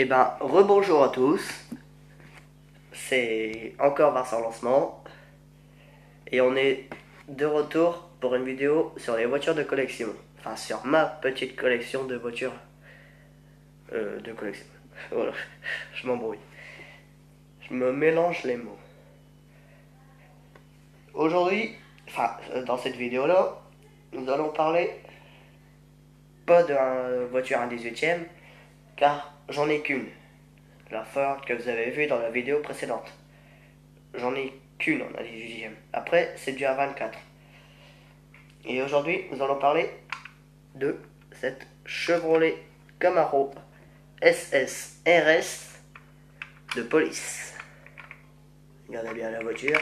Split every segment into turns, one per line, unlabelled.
Eh ben, rebonjour à tous, c'est encore Vincent Lancement et on est de retour pour une vidéo sur les voitures de collection. Enfin, sur ma petite collection de voitures de collection. Voilà, je m'embrouille. Je me mélange les mots. Aujourd'hui, dans cette vidéo-là, nous allons parler pas de voiture 1/18e, car j'en ai qu'une. La Ford que vous avez vue dans la vidéo précédente. J'en ai qu'une en 1/18e. Après, c'est du A24. Et aujourd'hui, nous allons parler de cette Chevrolet Camaro SS RS de police. Regardez bien la voiture,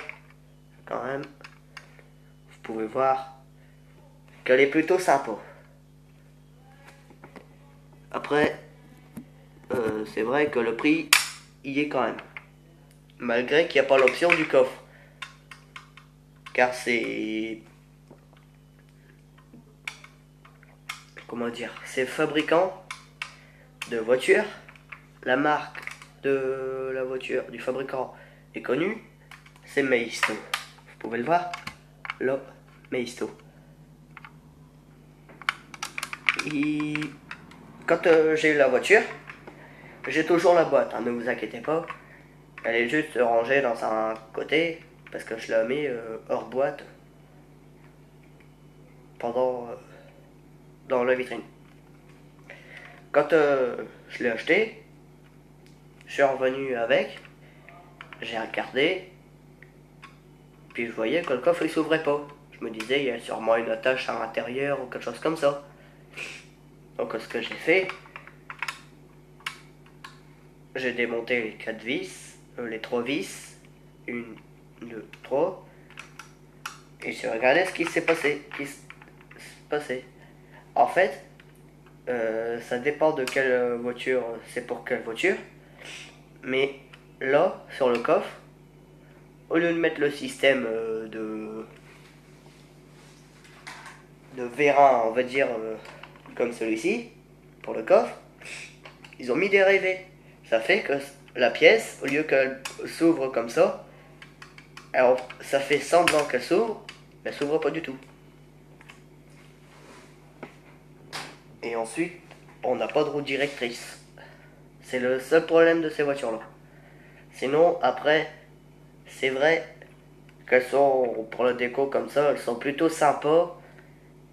quand même. Vous pouvez voir qu'elle est plutôt sympa. Après, c'est vrai que le prix y est quand même. Malgré qu'il n'y a pas l'option du coffre. Car c'est... Comment dire? C'est fabricant de voitures. La marque de la voiture du fabricant est connue. C'est Maisto. Vous pouvez le voir. Là, Maisto. Et quand j'ai eu la voiture, j'ai toujours la boîte, hein, ne vous inquiétez pas. Elle est juste rangée dans un côté parce que je la mets hors boîte pendant dans la vitrine. Quand je l'ai acheté, je suis revenu avec, j'ai regardé, puis je voyais que le coffre il s'ouvrait pas. Je me disais, il y a sûrement une attache à l'intérieur ou quelque chose comme ça. Donc ce que j'ai fait, j'ai démonté les 4 vis, les 3 vis, 1, 2, 3, et j'ai regardé ce qui s'est passé. En fait, ça dépend de quelle voiture, c'est pour quelle voiture. Mais là, sur le coffre, au lieu de mettre le système de vérin, on va dire, comme celui-ci, pour le coffre, ils ont mis des rivets. Ça fait que la pièce, au lieu qu'elle s'ouvre comme ça, alors ça fait semblant qu'elle s'ouvre, mais elle s'ouvre pas du tout. Et ensuite, on n'a pas de roue directrice. C'est le seul problème de ces voitures-là. Sinon, après, c'est vrai qu'elles sont, pour la déco comme ça, elles sont plutôt sympas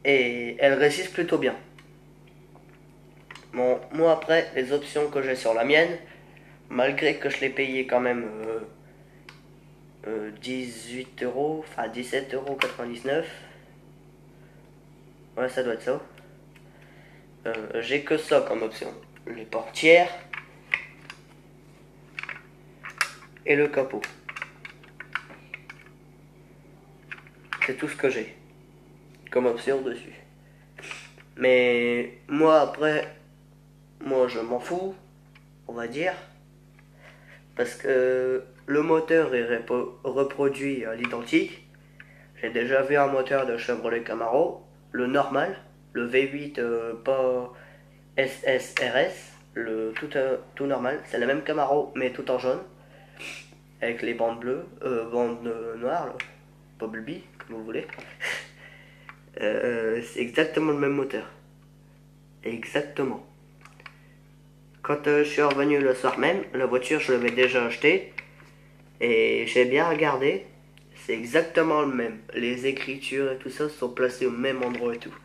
et elles résistent plutôt bien. Bon, moi après, les options que j'ai sur la mienne, malgré que je l'ai payé quand même 18 euros, enfin 17,99 €, ouais ça doit être ça, j'ai que ça comme option. Les portières et le capot. C'est tout ce que j'ai comme option dessus. Mais moi après, moi je m'en fous, on va dire, parce que le moteur est reproduit à l'identique. J'ai déjà vu un moteur de Chevrolet Camaro, le normal, le V8 pas SSRS, le tout normal, c'est le même Camaro mais tout en jaune, avec les bandes bleues, bandes noires, là, Bumblebee, comme vous voulez. C'est exactement le même moteur. Exactement. Quand je suis revenu le soir même, la voiture je l'avais déjà achetée et j'ai bien regardé, c'est exactement le même. Les écritures et tout ça sont placées au même endroit et tout.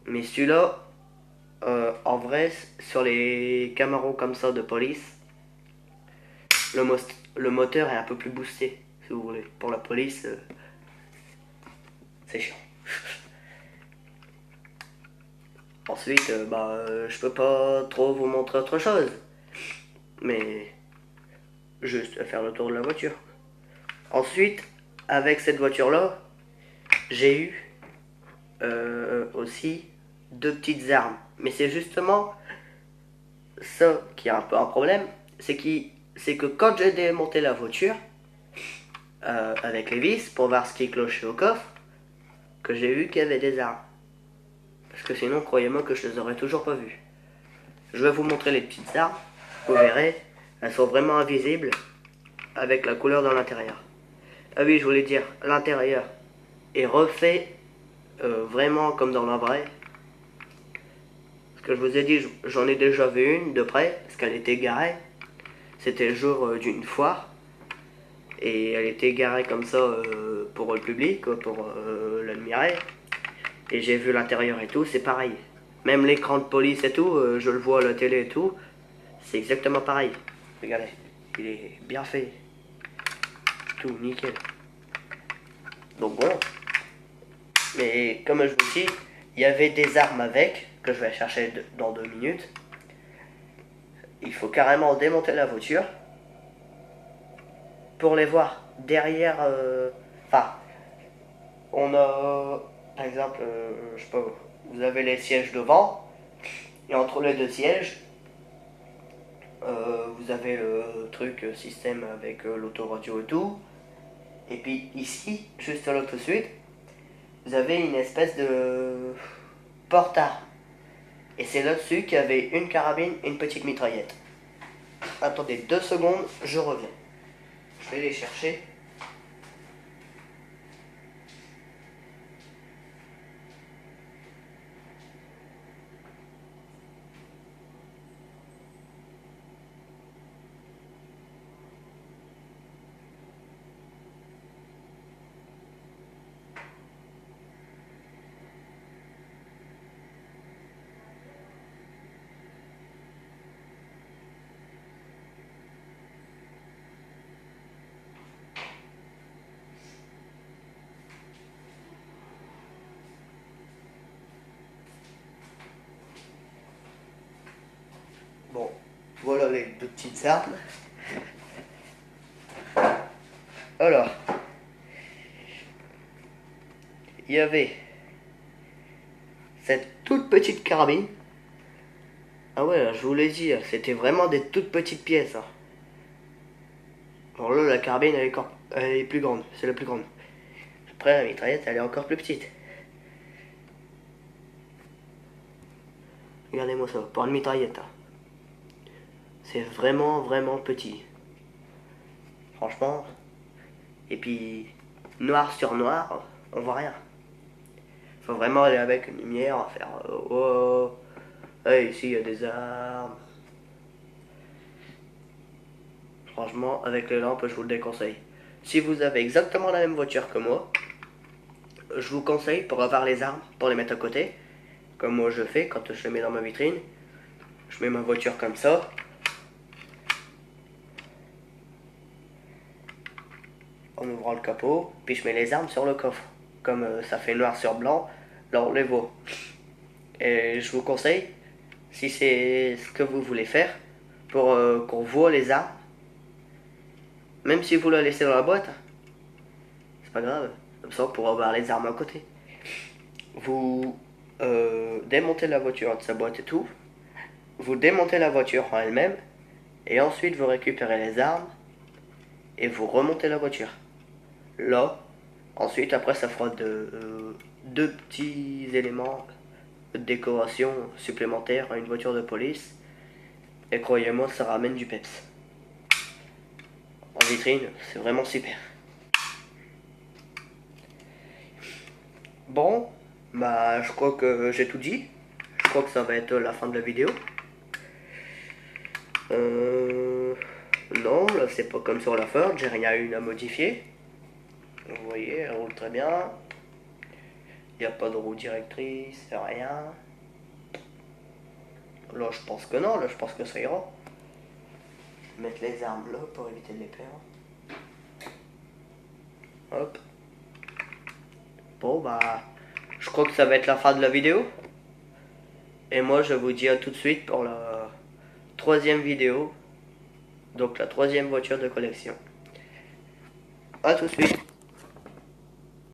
Mais celui-là, en vrai, sur les Camaro comme ça de police, le moteur est un peu plus boosté, si vous voulez. Pour la police, c'est chiant. Ensuite, je peux pas trop vous montrer autre chose. Mais juste faire le tour de la voiture. Ensuite, avec cette voiture-là, j'ai eu aussi 2 petites armes. Mais c'est justement ça qui est un peu un problème. C'est que quand j'ai démonté la voiture, avec les vis, pour voir ce qui clochait au coffre, que j'ai vu qu'il y avait des armes. Parce que sinon, croyez-moi que je les aurais toujours pas vues. Je vais vous montrer les petites armes. Vous verrez, elles sont vraiment invisibles avec la couleur dans l'intérieur. Ah oui, je voulais dire, l'intérieur est refait vraiment comme dans la vraie. Ce que je vous ai dit, j'en ai déjà vu une de près, parce qu'elle était garée. C'était le jour d'une foire. Et elle était garée comme ça pour le public, pour l'admirer. Et j'ai vu l'intérieur et tout, c'est pareil. Même l'écran de police et tout, je le vois à la télé et tout, c'est exactement pareil. Regardez, il est bien fait. Tout nickel. Donc bon. Mais comme je vous dis, il y avait des armes avec, que je vais chercher dans 2 minutes. Il faut carrément démonter la voiture pour les voir derrière. Enfin, on a, par exemple, je sais pas, vous avez les sièges devant, et entre les deux sièges, vous avez le truc système avec l'autoradio et tout. Et puis ici, juste là tout de suite, vous avez une espèce de porte-armes. Et c'est là-dessus qu'il y avait une carabine et une petite mitraillette. Attendez 2 secondes, je reviens. Je vais les chercher. Bon, voilà les 2 petites armes. Alors, il y avait cette toute petite carabine. Ah ouais, je vous l'ai dit, c'était vraiment des toutes petites pièces. Hein. Bon là, la carabine, elle est plus grande, c'est la plus grande. Après, la mitraillette, elle est encore plus petite. Regardez-moi ça, pour une mitraillette. Hein. C'est vraiment, vraiment petit. Franchement. Et puis, noir sur noir, on voit rien. Faut vraiment aller avec une lumière, faire oh, hey, ici il y a des armes. Franchement, avec les lampes, je vous le déconseille. Si vous avez exactement la même voiture que moi, je vous conseille pour avoir les armes, pour les mettre à côté, comme moi je fais quand je les mets dans ma vitrine. Je mets ma voiture comme ça. En ouvrant le capot, puis je mets les armes sur le coffre. Comme ça fait noir sur blanc, là on les voit. Et je vous conseille, si c'est ce que vous voulez faire, pour qu'on voit les armes, même si vous la laissez dans la boîte, c'est pas grave, comme ça on pourra avoir les armes à côté. Vous démontez la voiture de sa boîte et tout, vous démontez la voiture en elle-même, et ensuite vous récupérez les armes, et vous remontez la voiture. Là, ensuite après ça fera deux petits éléments de décoration supplémentaires à une voiture de police, et croyez-moi ça ramène du peps. En vitrine, c'est vraiment super. Bon, bah je crois que j'ai tout dit. Je crois que ça va être la fin de la vidéo. Non, là c'est pas comme sur la Ford, j'ai rien eu à modifier. Vous voyez, elle roule très bien. Il n'y a pas de roue directrice, rien. Là je pense que non, là je pense que ça ira. Je vais mettre les armes là pour éviter de les perdre. Hop. Bon bah, je crois que ça va être la fin de la vidéo. Et moi je vous dis à tout de suite pour la 3e vidéo. Donc la 3e voiture de collection. A tout de suite.